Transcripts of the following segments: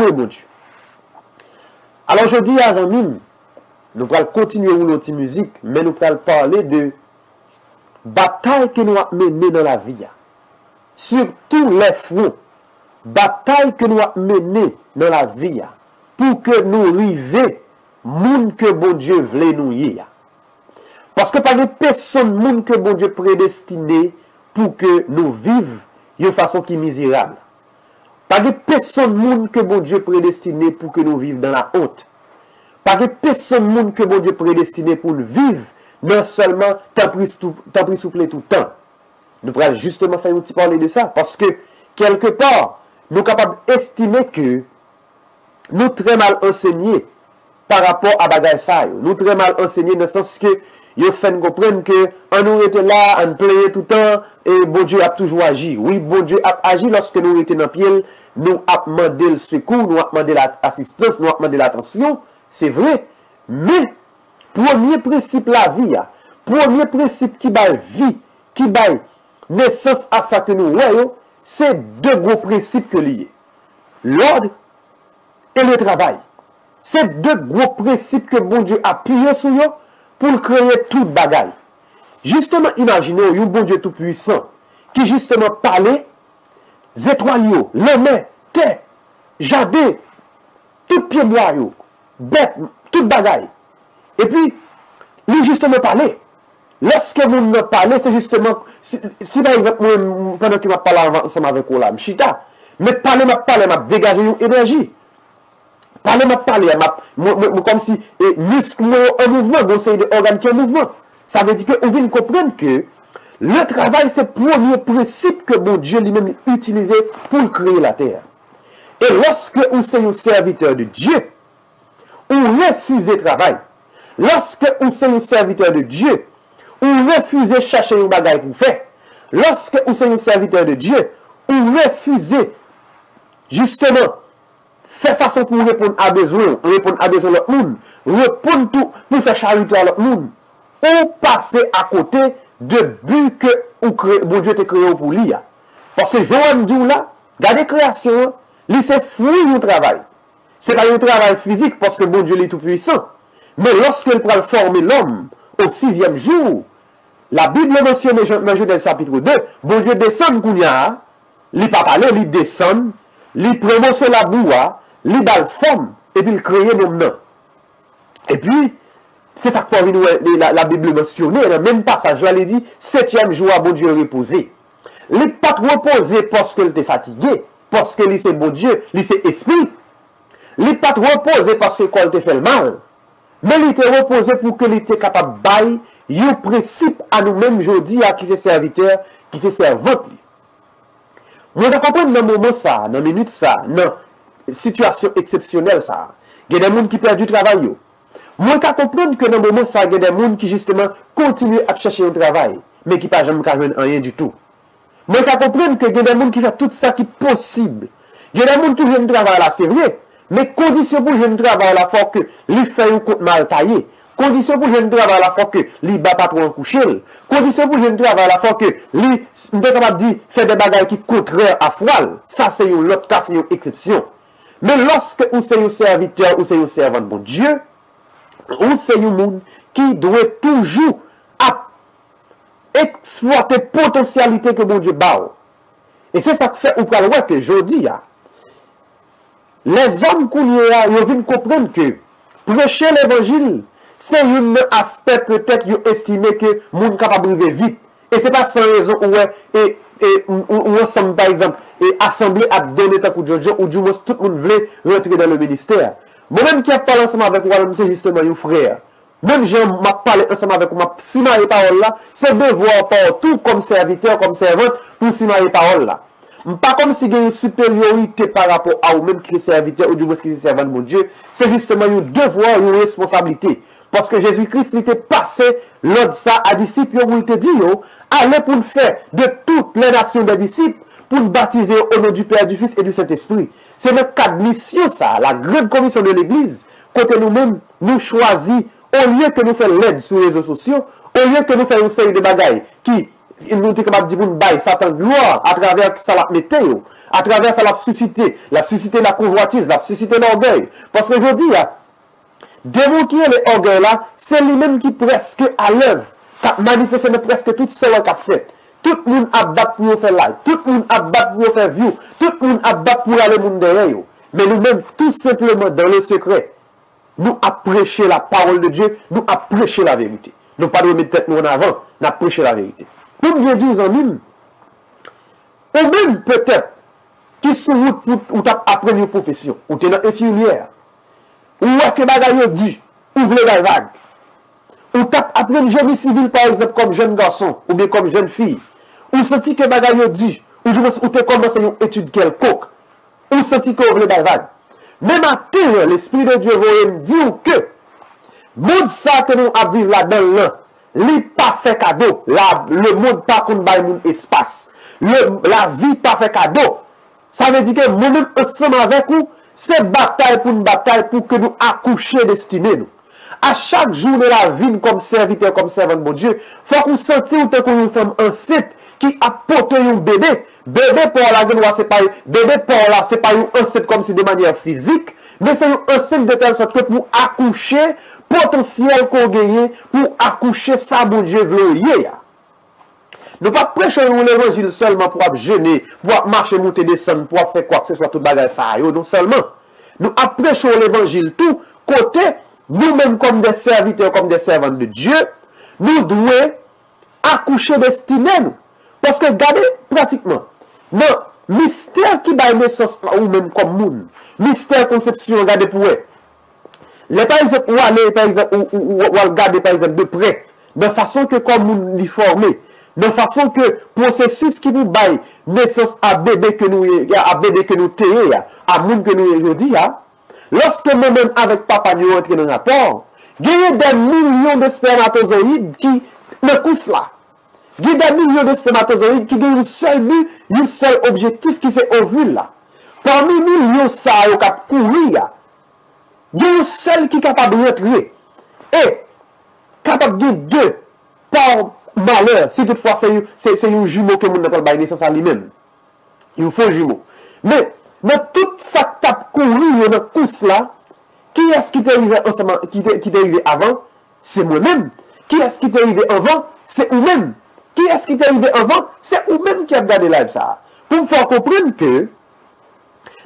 louer bon Dieu. Alors je dis à Zanmim, nous allons continuer notre musique, mais nous allons parler de bataille que nous avons menée dans la vie. Sur tous les fronts, bataille que nous avons menée dans la vie, pour que nous arrivions, moun que bon Dieu voulait nous y. Parce que pas de personne moun que bon Dieu prédestiné pour que nous vivions de façon qui est misérable. Pas de personne moun que bon Dieu prédestiné pour que nous vivions dans la honte. Pas de personne moun que bon Dieu prédestiné pour nous vivre non seulement t'as pris souffler tout le temps. Nous pourrons justement faire un petit parler de ça parce que quelque part nous sommes capables d'estimer que nous très mal enseignés par rapport à bagay ça. Nous très mal enseignés dans le sens que nous fait comprendre que on nous était là, on plaignait tout le temps et bon Dieu a toujours agi. Oui, bon Dieu a agi lorsque nous étions dans le pied, nous a demandé le secours, nous a demandé l'assistance, nous a demandé l'attention. C'est vrai, mais premier principe la vie, premier principe qui baille vie, qui baille naissance à ça que nous voyons, c'est deux gros principes que liés. L'ordre et le travail. C'est deux gros principes que bon Dieu a appuyé sur eux pour créer toute bagaille. Justement, imaginez un bon Dieu tout puissant qui justement parlait étoiles, la mer, terre, jardin, tout pied bois, bête, toute bagaille. Et puis, lui justement parlait. Lorsque vous me parlez, c'est justement, si par exemple, pendant que je parle ensemble avec vous là, chita, mais parler, m'a dégagé une énergie. Parler, comme si muscle en mouvement, donc c'est des organes qui sont en mouvement. Ça veut dire qu'on vient comprendre que le travail, c'est le premier principe que bon Dieu lui-même utilisé pour créer la terre. Et lorsque vous êtes un serviteur de Dieu, vous refusez le travail. Lorsque vous êtes un serviteur de Dieu, vous refusez de chercher un bagage pour faire. Lorsque vous êtes un serviteur de Dieu, vous refusez justement faire façon pour répondre à besoin de l'autre monde, répondre tout pour faire charité à l'autre monde, ou passer à côté de but que bon Dieu t'a créé pour lui. Parce que Joanne dit là, regardez création, lui c'est fruit du travail. Ce n'est pas un travail physique parce que bon Dieu est tout puissant. Mais lorsqu'il prend former l'homme au 6e jour, la Bible mentionne dans Genèse chapitre 2, bon Dieu descend kounya, il pas parler, il descend, il prend sur la boue, il bat forme, et puis il crée l'homme. Et puis, c'est ça que la Bible mentionne, dans le même passage, là, il dit, 7e jour, bon Dieu reposé. Il n'est pas reposé parce qu'il était fatigué, parce que c'est bon Dieu, il c'est esprit. Il n'est pas reposé parce que quand il fait le mal. Mais il était reposé pour que il était capable de bailler un principe à nous-mêmes aujourd'hui, à qui c'est serviteur, qui c'est servante. Moi, je comprends dans le moment ça, dans la minute ça, dans la situation exceptionnelle ça. Il y a des gens qui perdent du travail. Moi, je comprends que dans le moment ça, il y a des gens qui justement continuent à chercher un travail, mais qui ne peuvent pas jouer rien du tout. Moi, je comprends que il y a des gens qui font tout ça qui est possible. Il y a des gens qui viennent travailler là, c'est vrai. Mais condition pour le travail la fois que lui fait un coup mal taillé. Condition pour le travail la fois que lui bat pas trop en coucher. Condition pour le travail la fois que lui n'est pas capable de dire fait des bagages qui contraires à froid. Ça c'est une autre cas, c'est une exception. Mais lorsque vous êtes un serviteur ou c'est un servant de bon Dieu, ou c'est un monde qui doit toujours exploiter la potentialité que bon Dieu bat. Et c'est ça que fait ou pour voir que je dis les hommes qui viennent comprendre que prêcher l'évangile, c'est un aspect peut-être qu'ils estimé que le monde est capable de vivre vite. Et ce n'est pas sans raison où ensemble, par exemple, et assemblée à donner un coup de jour, ou du moins tout le monde veut rentrer dans le ministère. Moi-même qui a parlé ensemble avec moi, c'est justement un frère. Même je m'a parlé ensemble avec moi, si ma parole là, c'est devoir partout comme serviteur, comme servante, pour si ma parole là. Pas comme si il y a une supériorité par rapport à vous-même qui est serviteur ou du moins qui est servant de mon Dieu. C'est justement un devoir, une responsabilité. Parce que Jésus-Christ était passé l'autre ça à disciples où il te dit, allez pour le faire de toutes les nations des disciples pour le baptiser au nom du Père, du Fils et du Saint-Esprit. C'est notre cadre de mission ça, la grande commission de l'Église. Côté nous-mêmes, nous choisissons, au lieu que nous fassions l'aide sur les réseaux sociaux, au lieu que nous fassions une série de bagailles qui nous sommes capables de dire pour nous Satan gloire à travers ça la météo, à travers ça la suscité la convoitise, la suscité l'orgueil. Parce que je dis, démon qui est l'orgueil là, c'est lui-même qui presque à l'œuvre, qui manifeste presque tout ce qu'il a fait. Tout le monde a battu pour faire live, tout le monde a battu pour faire view, tout le monde a battu pour aller monde derrière. Mais nous-mêmes, tout simplement dans le secret, nous avons prêché la parole de Dieu, nous avons prêché la vérité. Nous pas de mettre tête nous en avant, nous avons prêché la vérité. Pour bien dire en nous, ou même peut-être qui sont route pour apprendre une profession, ou tu es dans infirmière, ou que bagaille dit, ouvre les vagues, ou tu apprendre génie civil par exemple comme jeune garçon, ou bien comme jeune fille, ou senti que bagaille dit, ou tu commences une étude quelconque, ou senti que ouvre les vagues. Mais maintenant, l'Esprit de Dieu veut me dire que, monde ça que nous avons vécu là-dedans, li pas fait cadeau. Le monde pas qu'on baille mon espace. La vie pas fait cadeau. Ça veut dire que nous-mêmes ensemble avec vous, c'est bataille pour que nous accoucher destinés nous. À chaque jour de la vie comme serviteur, comme servant de mon Dieu, faut qu'on sentir que nous sommes enceinte qui apporte un bébé. Bébé pour la gueule, c'est pas bébé pour la, c'est pas un enceinte comme si de manière physique, mais c'est un enceinte de telle sorte que pour accoucher potentiel qu'on gagne pour accoucher ça bon Dieu veut. Nous pas prêcher l'évangile seulement pour jeûner, pour marcher, monter, descendre, pour faire quoi que ce soit tout bagage ça non seulement. Nous prêchons l'évangile tout côté nous-mêmes comme des serviteurs, comme des servants de Dieu, nous devons accoucher destiné nous. Parce que regardez pratiquement, non, mystère qui va naissance ou même comme monde, mystère conception, regardez pour eux. Les par exemple, ou aller par exemple, ou regarder par exemple de près, de façon que comme nous nous formé, de façon que processus qui nous baille naissance à bébé que nous téye, à monde que nous aujourd'hui, lorsque nous-mêmes avec papa nous rentrons dans le rapport, il y a des millions de spermatozoïdes qui ne poussent là. Il y a des millions de spermatozoïdes qui ont un seul but, un seul objectif qui c'est ovule là. Parmi millions ça qui courir, il y a un seul qui est capable de rentrer. Et capable de deux par malheur, si toutefois c'est un jumeau que nous n'avons pas naissance à lui-même. Il faut jumeau. Mais dans tout ça qui a couru dans course là, qui est-ce qui est arrivé ensemble, qui est arrivé avant? C'est moi-même. Qui est-ce qui est arrivé avant? C'est vous-même. Qui est-ce qui est arrivé avant? C'est vous-même qui a regardé live ça. Pour vous faire comprendre que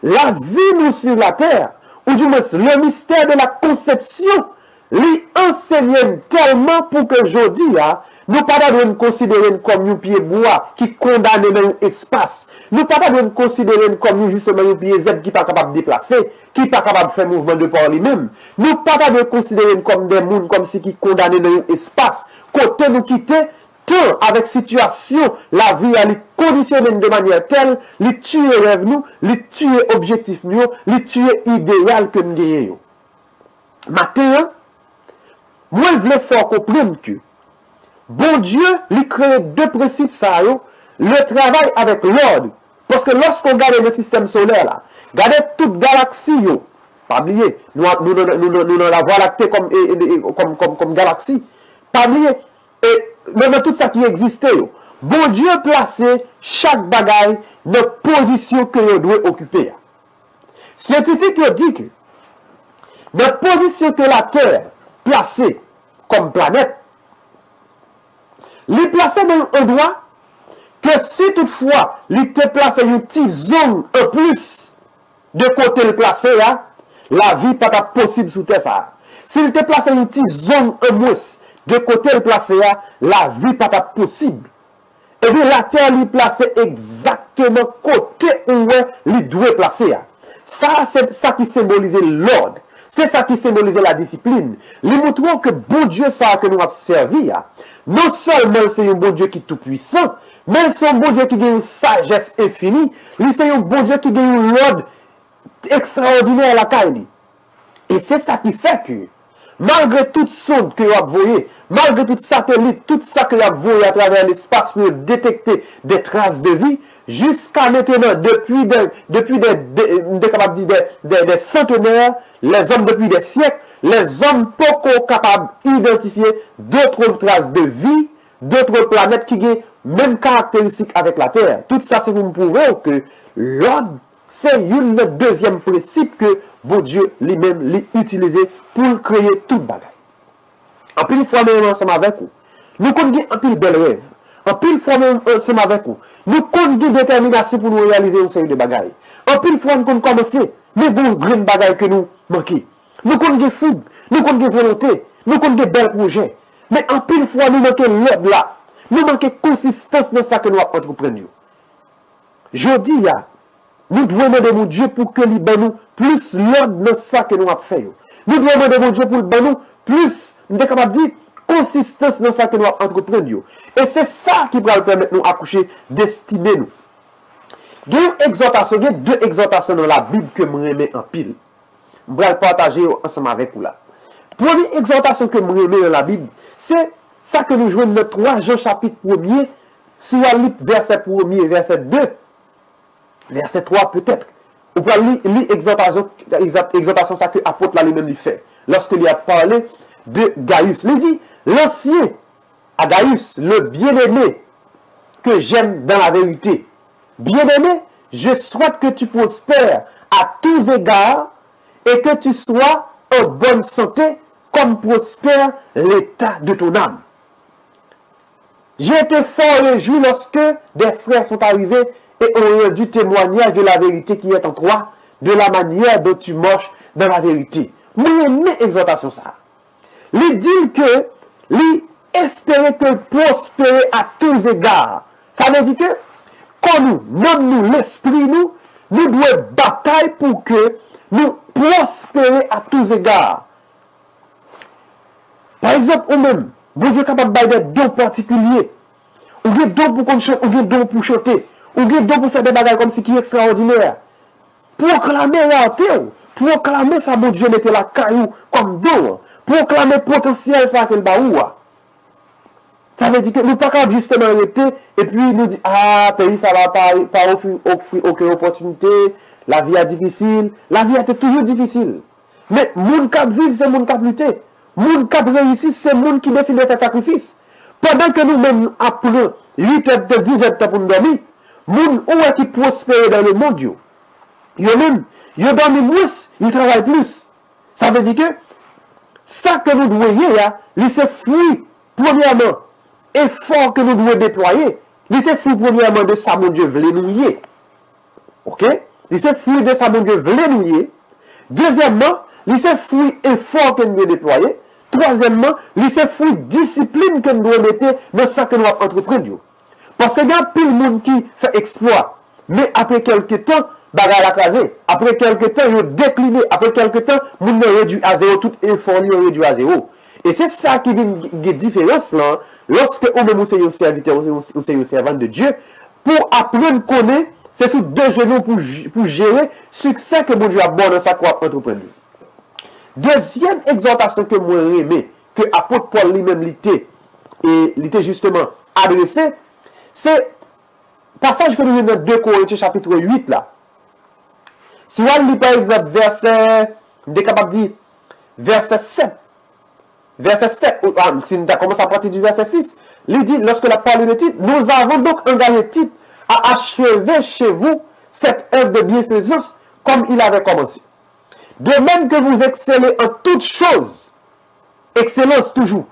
la vie nous sur la terre, ou du moins le mystère de la conception, lui enseigne tellement pour que je dis, nous pas nous considérer comme un pied bois qui condamne dans l'espace. Nous pas nous considérer comme justement un pied Z qui pas capable de déplacer, qui pas capable de faire mouvement de par lui-même. Nous pas nous considérer comme des mondes comme si qui condamnent dans l'espace. Côté nous quitter, tant avec situation, la vie elle conditionnée de manière telle, les tuer rêve nous, les tuer objectif nous, les tuer idéal que nous gagnons. Maintenant, moi je veux faire comprendre que bon Dieu, il crée deux principes, ça, le travail avec l'ordre. Parce que lorsqu'on regarde le système solaire, là, regardez toute galaxie, pas oublier, nous dans la Voie lactée comme galaxie, pas oublier, et dans tout ça qui existait, bon Dieu placé chaque bagaille dans la position que vous devez occuper. Scientifique dit que dans la position que la Terre placée comme planète, les placer dans un endroit que si toutefois il était placé une petite zone en plus de côté le placé, la vie pas possible sous terre ça. S'il était placé une petite zone en moins de côté le placé, la vie pas possible. Et bien la terre lui placé exactement côté où il doit placer. Ça c'est ça qui symbolise l'ordre. C'est ça qui symbolise la discipline. Nous montrons que bon Dieu, ça que nous avons servi, non seulement c'est un bon Dieu qui est tout puissant, mais c'est un bon Dieu qui a une sagesse infinie. C'est un bon Dieu qui a une ordre extraordinaire à la caille. Et c'est ça qui fait que, malgré toute sonde que vous avez voyé, malgré tout satellite, tout ça que vous avez voyé à travers l'espace pour détecter des traces de vie, jusqu'à maintenant, depuis des centenaires, les hommes depuis des siècles, les hommes peu capables d'identifier d'autres traces de vie, d'autres planètes qui ont même caractéristique avec la terre. Tout ça, c'est pour me prouver que l'ordre, c'est le deuxième principe que bon Dieu lui-même l'a utilisé pour créer toute bagaille. En pile fois, même ensemble avec vous, nous connaissons un pile bel rêve. En pile fois, même ensemble avec vous, nous connaissons détermination pour nous réaliser une série de bagailles. En pile fois, nous connaissons commencer, mais bon, green bagaille que nous manquons. Nous connaissons fougue, nous connaissons volonté, nous connaissons bels projets. Mais en pile fois, nous manquons l'ordre là. Nous manquons consistance dans ça que nous entreprenons. Je dis, nous devons demander mon Dieu pour que lui donne nous plus l'ordre dans ça que nous avons fait. Nous devons demander mon Dieu pour lui donner nous plus, nous sommes capables de dire, consistance dans ça que nous avons entreprenons. Et c'est ça qui va permettre nous accoucher, destiner nous. Il y a une exhortation, il y a deux exhortations dans la Bible que je remets en pile. Je vais partager ensemble avec vous là. Première exhortation que je remets dans la Bible, c'est ça que nous jouons dans 3 Jean chapitre 1er, si on lit verset 1er, verset 2, verset 3 peut-être. On peut lire exhortation ça que l'apôtre là lui-même lui fait. Lorsqu'il a parlé de Gaius. Il dit, l'ancien à Gaius, le bien-aimé que j'aime dans la vérité. Bien-aimé, je souhaite que tu prospères à tous égards et que tu sois en bonne santé comme prospère l'état de ton âme. J'ai été fort réjoui lorsque des frères sont arrivés et ont rendu témoignage de la vérité qui est en toi, de la manière dont tu marches dans la vérité. Moi, j'aime exhortation ça. Il dit que, il espérait que prospérer à tous égards. Ça veut dire que, quand nous, l'esprit, nous devons batailler pour que nous prospérer à tous égards. Par exemple, ou même, bon Dieu est capable de faire des dons particuliers. Ou des dons pour qu'on chante, ou des dons pour chanter, ou des dons pour faire des bagages comme si qui est extraordinaire. Proclamer la terre, proclamer ça, bon Dieu mettait la caillou comme don, proclamer potentiel ça que le baoua. Ça veut dire que nous ne pouvons pas justement arrêter et puis nous dire, ah, pays, ça ne va pas offrir aucune opportunité, la vie est difficile, la vie est toujours difficile. Mais moun qui vivre, c'est moun qui lutter. Moun qui réussit, c'est moun qui décide de faire sacrifice. Pendant que nous-mêmes appelons 8 heures, 10 heures pour nous dormir, moun ou est qui prospère dans le monde, yo même, yo dormi moins, yo travaille plus. Ça veut dire que, ça que nous devons y c'est fruit, premièrement, effort que nous devons déployer, c'est fruit, premièrement, de ça, mon Dieu, voulait nous y. Ok? C'est fruit de ça, mon Dieu, voulait nous y. Deuxièmement, c'est fruit, effort que nous devons déployer. Troisièmement, c'est fruit discipline que nous devons mettre dans ça que nous avons entrepris. Parce que il y a plus de monde qui fait exploit. Mais après quelques temps, bagarre la crasé. Après quelques temps, il a décliné. Après quelques temps, monde a réduit à zéro. Tout effort est réduit à zéro. Et c'est ça qui vient de différence là. Lorsque on même un serviteur, ou un servant de Dieu, pour apprendre à connaître, c'est sous 2 genoux pour gérer le succès que mon Dieu a bon dans sa croix entrepreneur. Deuxième exhortation que moi aimé, que l'apôtre Paul lui-même l'était justement adressé, c'est passage que nous avons dans 2 Corinthiens chapitre 8 là. Si on lit par exemple verset, capable de dire, verset 7. Verset 7, si nous commençons à partir du verset 6, il dit, lorsque la parole de titre, nous avons donc engagé titre à achever chez vous cette œuvre de bienfaisance comme il avait commencé. De même que vous excellez en toutes choses, excellence toujours,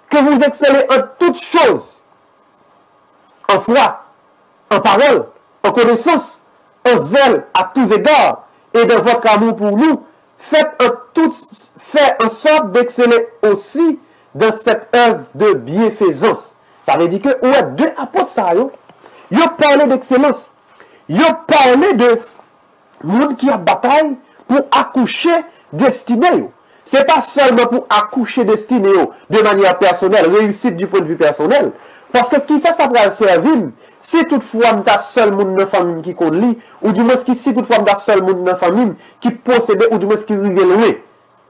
que vous excellez en toutes choses, en foi, en parole, en connaissance, en zèle à tous égards, et de votre amour pour nous, faites en sorte d'exceller aussi dans cette œuvre de bienfaisance. Ça veut dire que, ouais, 2 apôtres ça, ils ont parlé d'excellence. Ils ont parlé de monde qui a bataille pour accoucher destinée. Ce n'est pas seulement pour accoucher destinée de manière personnelle, réussite du point de vue personnel. Parce que qui ça va servir? Si toutefois tu as seul monde dans la famille qui connaît, ou du moins si toutefois tu as seul monde dans la famille qui possède, ou du moins qui rive loin,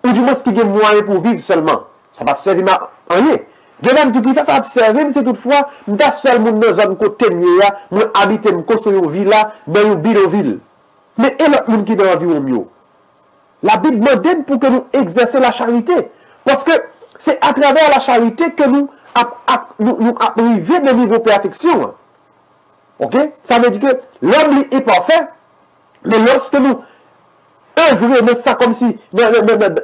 ou du moins qui a moyen pour vivre seulement, ça va te servir à rien. De même, tout ça va te servir, mais c'est toutefois tu as seul monde dans la zone côté, moi habiter, me construire une villa, dans une bidonville. Mais et l'autre monde qui est dans la vie au mieux. La Bible nous donne pour que nous exercions la charité. Parce que c'est à travers la charité que nous arrivons au niveau de perfection. Ok? Ça veut dire que l'homme est parfait, mais lorsque nous œuvrer dans ça comme si dans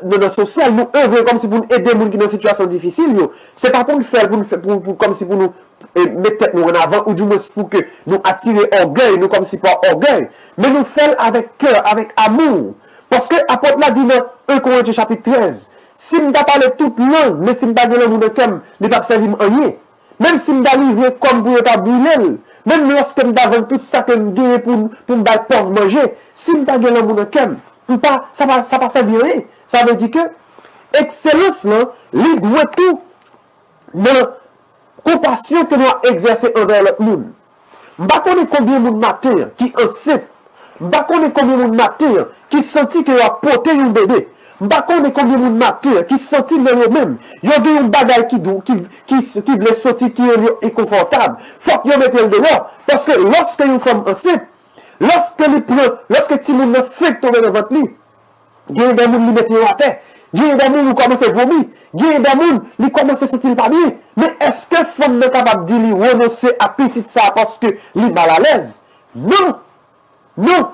le social nous œuvrer comme si pour aider les gens qui sont dans une situation difficile, c'est pas pour nous faire comme si pour nous mettre tête nous en avant ou du moins pour que nous attirer orgueil, nous comme si pas orgueil, mais nous faire avec cœur, avec amour. Parce que apôtre l'a dit dans 1 Corinthiens chapitre 13, si nous pas parler toute langue, mais si nous pas langue de cœur, ne pas servir rien. Même si nous arriver comme pour pas brûler, même lorsque nous avons tout ça que nous gagnons pour nous pauvre manger, si nous pas langue de cœur, ça va servir. Ça veut dire que excellence là, il doit tout dans compassion que nous exercer envers l'autre monde. Je ne sais pas combien de matin qui enceinte. Je ne sais pas combien de matin qui sentit qu'il a porté un bébé. Je ne sais pas combien de matin qui sentit eux-mêmes. Il y a un bagage qui veut sortir qui est inconfortable. Il faut qu'ils mettent le dehors. Parce que lorsque une femme enceinte, lorsque petit monde fait tomber dans votre lit, il y a des gens qui mettent à terre. Il y a des gens qui commencent à vomir. Il y a des gens qui commencent à se sentir pas bien. Mais est-ce que femme est capable de dire renoncer à petit ça parce que il est mal à l'aise? Non. Non.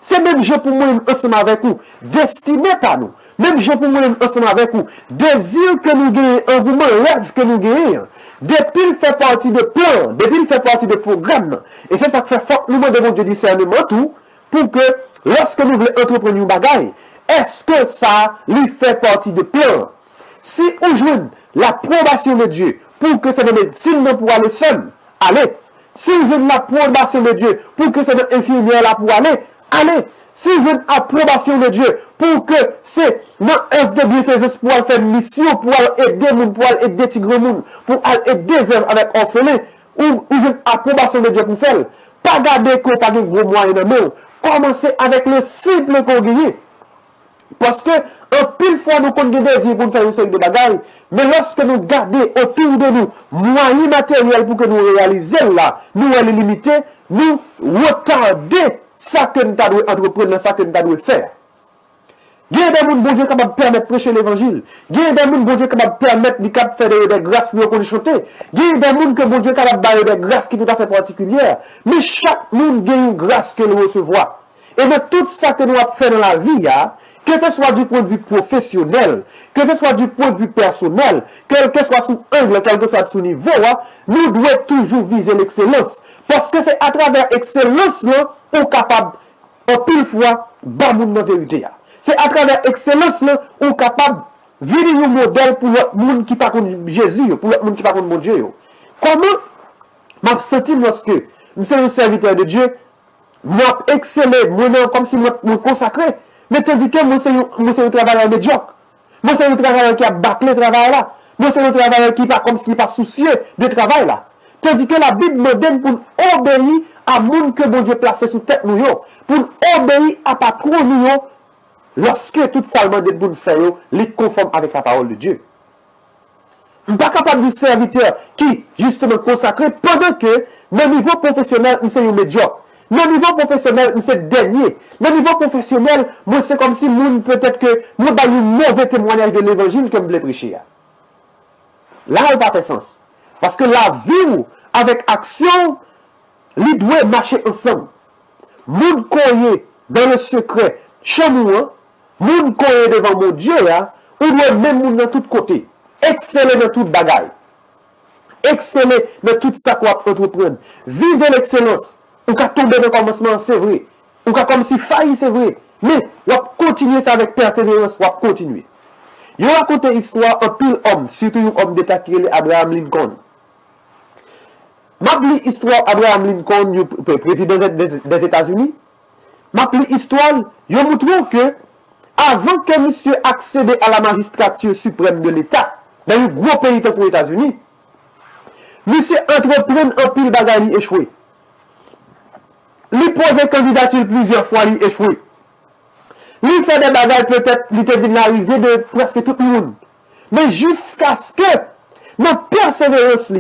C'est même je pour moi ensemble avec vous. Destiné par nous. Même je pour moi ensemble avec vous. Désir que nous gagnons, engouement, rêve que nous gagnons. Depuis il fait partie de plan, depuis il fait partie de programme. Et c'est ça qui fait fort nous devons Dieu discernement tout pour que lorsque nous voulons entreprendre une bagaille, est-ce que ça lui fait partie de plan? Si on joue l'approbation de Dieu pour que c'est de médecine pour aller seul, allez. Si on joue l'approbation de Dieu pour que c'est de infirmière là pour aller, allez. Si on joue l'approbation de Dieu pour que c'est notre œuvre de bienfaisance pour aller faire mission, pour aller aider les gens, pour aller aider les tigres monde, pour aller aider les veuves avec orphelins, ou joue l'approbation de Dieu pour faire, pas garder qu'on pas de gros moyens dans nous. Commencez avec le simple qu'on gagne. Parce que, en pile fois, nous avons des désirs pour faire une série de bagailles, mais lorsque nous gardons autour de nous moyens matériels pour que nous réalisions là, nous sommes limités, nous retardons ça que nous devons entreprendre, ça que nous devons faire. Il y a des gens bon Dieu capables de permettre de prêcher l'évangile. Il y a des gens bon Dieu capables de permettre de faire des grâces pour qu'on chante. Il y a des gens que bon Dieu capable de faire des grâces qui sont tout à fait particulières. Mais chaque monde a une grâce que nous recevons. Et de tout ça que nous avons fait dans la vie, que ce soit du point de vue professionnel, que ce soit du point de vue personnel, quel que soit sous angle, quel que soit sous niveau, nous devons toujours viser l'excellence. Parce que c'est à travers l'excellence qu'on est capable, en pile fois, de la vérité. C'est à travers l'excellence qu'on est capable de vivre un modèle pour le monde qui parle contre Jésus, pour le monde qui parle contre mon Dieu. Comment je me sens lorsque je suis un serviteur de Dieu, je excellé, comme si je me consacré. Mais tandis que moi, c'est un travailleur médiocre. Moi, c'est un travailleur qui a bâclé le travail là. Moi, c'est un travailleur qui n'est pas soucieux de travail là. Tandis que la Bible me donne pour obéir à monde que bon Dieu placé sous tête nous, pour obéir à patron nous, lorsque tout ça demande pour nous faire, les conforme avec la parole de Dieu. Je ne suis pas capable de serviteur qui, justement, consacré pendant que, dans le niveau professionnel, c'est un médiocre. Dans le niveau professionnel, c'est dernier. Dans le niveau professionnel, moi, c'est comme si peut-être que moi, j'ai un mauvais témoignage de l'évangile que je voulais prêcher. Là, il n'a pas fait sens. Parce que la vie, avec action, il doit marcher ensemble. Moun koye dans le secret, chez nous, moun koye devant mon Dieu, ou doit même moun dans tout côté. Exceller dans toute bagaille. Exceller dans tout ça qu'on va entreprendre. Vivez l'excellence. Ou qu'à tomber dans le commencement, c'est vrai. Ou qu'à comme si failli, c'est vrai. Mais, on va continuer ça avec persévérance, on va continuer. Il y a raconté histoire un pile homme, surtout un homme d'État qui est Abraham Lincoln. M'appelle histoire Abraham Lincoln, président des États-Unis. M'appelle histoire, il montre que avant que monsieur accède à la magistrature suprême de l'État, dans un gros pays comme les États-Unis, monsieur entreprend un pile bagaille échoué. Il pose candidature plusieurs fois, il échoué. Il fait des bagailles peut-être, il était vulgarisé de presque tout le monde. Mais jusqu'à ce que notre persévérance,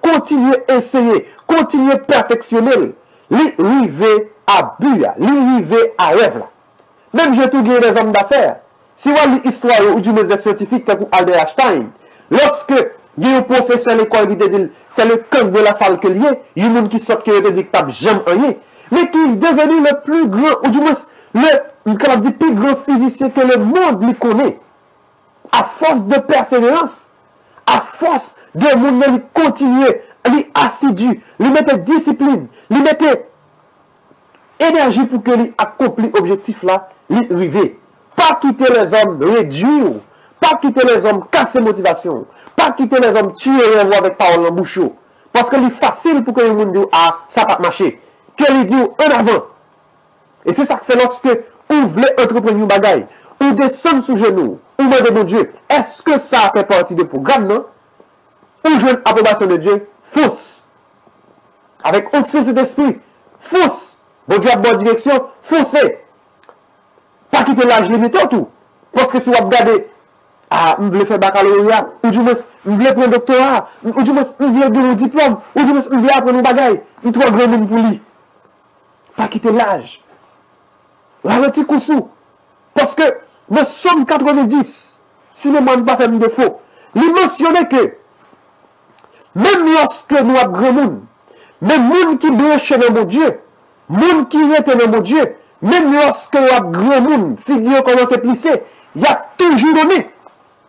continuer à essayer, continuer à perfectionner, l'arriver à but, l'arriver à rêve. Même je tout des hommes d'affaires. Si vous avez l'histoire ou du des scientifiques comme Albert Einstein, lorsque Il y a un professeur à l'école qui te dit, c'est le camp de la salle que lié. Il y a un monde qui sort qui te dit que tu n'as jamais rien. Mais qui est devenu le plus grand, ou du moins, le plus grand physicien que le monde lui connaît. À force de persévérance, à force de monde lui continuer, lui assidu, lui mettre discipline, lui mettre énergie pour que lui accomplisse l'objectif là, lui arriver. Pas quitter les hommes réduire, pas quitter les hommes casser motivation, pas quitter les hommes tuer et voir avec parole en bouche. Parce que c'est facile pour que les gens disent, ah, ça va pas marcher. Que les disent en avant. Et c'est ça que fait lorsque vous voulez entreprendre une bagaille, ou descendre sous genoux, ou demander mon Dieu, est-ce que ça fait partie du programme, non? Ou jouer l'approbation de Dieu, fausse. Avec autre sens d'esprit, fausse. Bon Dieu a bonne direction, foncez. Pas quitter l'âge limité tout. Parce que si vous regardez, ah, je veux faire baccalauréat, ou du moins, je veux prendre un doctorat, ou du moins, je veux donner un diplôme, ou du moins, je veux apprendre un bagaille, je trouve un grand monde pour lui. Pas quitter l'âge. Ralenti Koussou. Parce que, dans Somme 90, si le monde pas fait de défaut, il mentionnait que, même lorsque nous avons grand monde, même monde qui branche dans mon Dieu, monde qui est dans mon Dieu, même lorsque nous avons grand monde, figure commence à plisser, il y a toujours donné.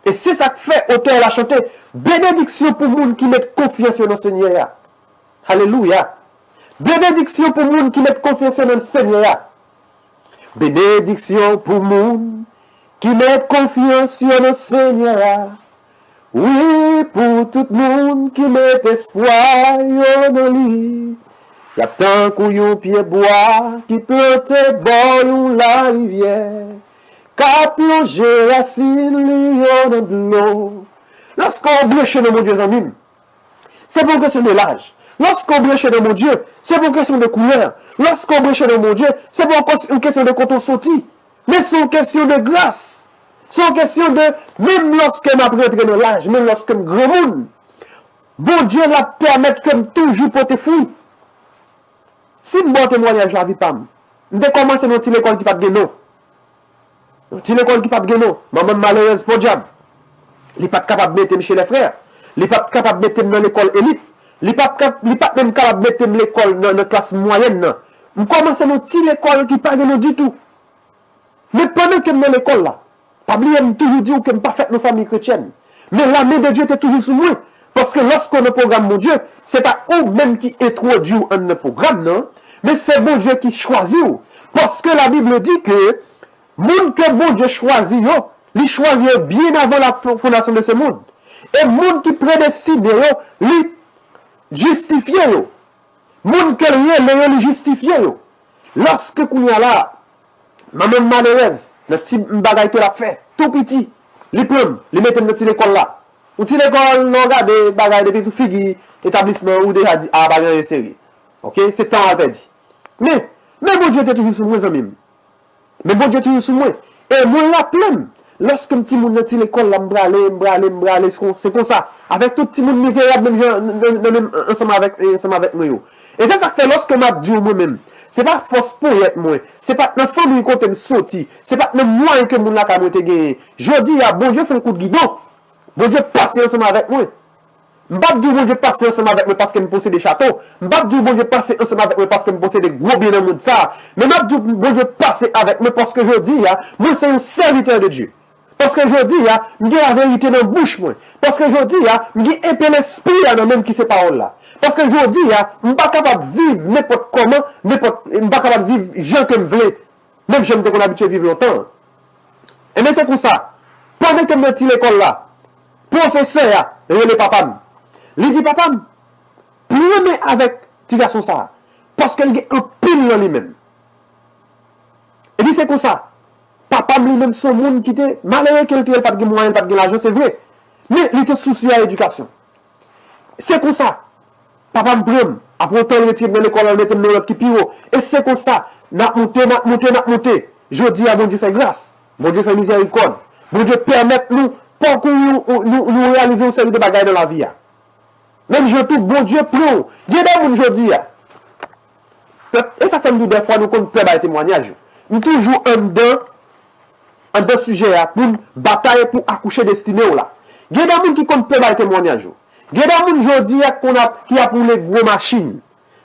Et c'est ça que fait auteur la chanter. Bénédiction pour les gens qui mettent confiance dans le Seigneur. Alléluia. Bénédiction pour les gens qui mettent confiance dans le Seigneur. Bénédiction pour les gens qui mettent confiance dans le Seigneur. Oui, pour tout le monde qui met espoir dans lui. Il y a tant qu'on pied bois qui plante bord la rivière. Qu'a plongé racine lion de l'eau. Lorsqu'on blanchit dans mon Dieu en mime, c'est pour question de l'âge. Lorsqu'on blanchit dans mon Dieu, c'est pour question de couleur. Lorsqu'on blanchit dans mon Dieu, c'est pour une question de quand on sortit. Mais c'est une question de grâce. C'est une question de, même lorsque je rentré dans l'âge, même lorsque je grand monde, bon Dieu la permettre comme toujours pour te fruits. Si je bon témoignage la vie pas, je vais commencer dans l'école qui pas de non. Dans l'école qui pas de non, maman malheureuse pour diable. Il n'est pas capable de mettre chez les frères. Il n'est pas capable de mettre dans l'école élite. Il n'est pas même capable de mettre l'école dans la classe moyenne. Je commence dans l'école qui n'est pas de du tout. Mais pendant que je suis dans l'école là, pas oublier toujours dire que je ne suis pas fait dans famille chrétienne. Mais la main de Dieu est toujours sur moi. Parce que lorsqu'on a programme mon Dieu, ce n'est pas eux même qui introduit un programme, non? Mais c'est bon Dieu qui choisit. Parce que la Bible dit que monde que bon Dieu choisit, il choisit bien avant la fondation de ce monde. Et monde qui prédestine, il justifie. Monde que rien, il justifie. Lorsque qu'on y a là, maman malheureuse, le petit bagage que l'a fait, tout petit, il prend, il met dans l'école là. Ou si l'école, nous regarde des bagages depuis sous figure, établissement, ou déjà dit, ah, bagage est série. Ok? C'est temps à perdre. Mais bon Dieu est toujours sur moi, même. Mais bon Dieu est toujours sur moi. Et moi, la pleine. Lorsque un petit monde dans l'école, là, m'brale, c'est comme ça. Avec tout petit monde misérable, même ensemble avec nous. Et c'est ça que fait lorsque m'a dit moi-même. C'est pas force pour être moi. C'est pas dans famille qu'on me sorti. C'est pas dans moyen que mon la ka te gagner. Je dis, bon Dieu fait un coup de guidon. Bon Dieu passe ensemble avec moi. M'bap du bon Dieu passe ensemble avec moi parce que me possède des châteaux. M'bap du bon Dieu passe ensemble avec moi parce que me possède des gros biens dans le monde ça. Mais m'bap du bon Dieu passe avec moi parce que je dis, moi c'est un serviteur de Dieu. Parce que je dis, j'ai la vérité dans la bouche moi. Parce que je dis, j'ai épais l'esprit dans même qui ces paroles là. Parce que je dis, je ne suis pas capable de vivre n'importe comment, je ne suis pas capable de vivre gens que je veux. Même si je me habitué à vivre longtemps. Et bien c'est pour ça. Pendant que je suis à l'école là, professeur, il est papa. Il dit papa, prenez avec petit garçon ça. Parce qu'il a un pile dans lui-même. Et dit c'est comme ça. Papa lui-même son monde qui était malheureux qu'il n'ait pas de moyens, pas de l'argent, c'est vrai. Mais il était soucieux à l'éducation. C'est comme ça. Papa me prend. Après autant il retire dans l'école, il met dans l'autre qui pire. Et c'est comme ça. N'a monté. Je dis à bon Dieu fait grâce. Bon Dieu fait miséricorde. Bon Dieu permet nous pour que nous réalisions une série de bagages dans la vie. Même je tout bon Dieu prend. Il y a des gens je dis. Et ça fait des fois nous comptons des témoignages. Nous toujours un deux sujets pour batailler pour accoucher destiné là. Il y a des gens qui comptent peu de témoignage. Il y a des gens qui a pour les gros machines.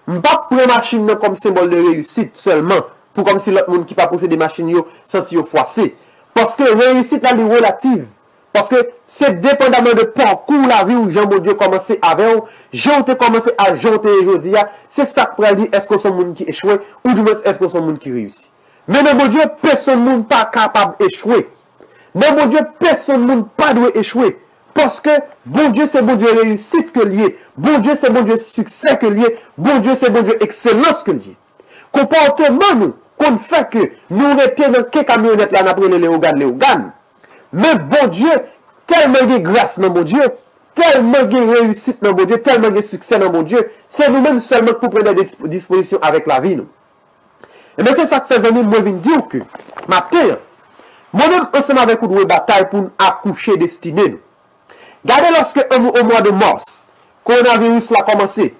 Je ne pas prendre machine comme symbole de réussite seulement. Pour comme si l'autre monde qui pas posséder des machines senti froissé. Parce que réussite là, est relative. Parce que c'est dépendamment de parcours la vie où Jean-Bon-Dieu commencé avec eux, Jean commencé à janter aujourd'hui. C'est ça qui peut dire est-ce que c'est un monde qui échoue ou du moins est-ce que c'est un monde qui réussit. Mais non, mon Dieu, personne n'est pas capable d'échouer. Mais mon Dieu, personne n'est pas doit échouer. Parce que bon Dieu, c'est bon Dieu réussite que lié. Bon Dieu, c'est bon Dieu succès que lié. Bon Dieu, c'est bon Dieu excellence que lié. Comportement nous, qu'on fait que nous étions dans quelques camionnettes là, après les organes. Mais bon Dieu, tellement de grâce dans mon Dieu, tellement de réussite dans mon Dieu, tellement de succès dans mon Dieu, c'est nous-mêmes seulement pour prendre des dispositions avec la vie. Nous. Et bien c'est ça que fait nous, moi, je dire que, matin, moi-même, ensemble avec vous, nous bataille pour accoucher destinée. Nous. Regardez lorsque au mois de mars, coronavirus a commencé,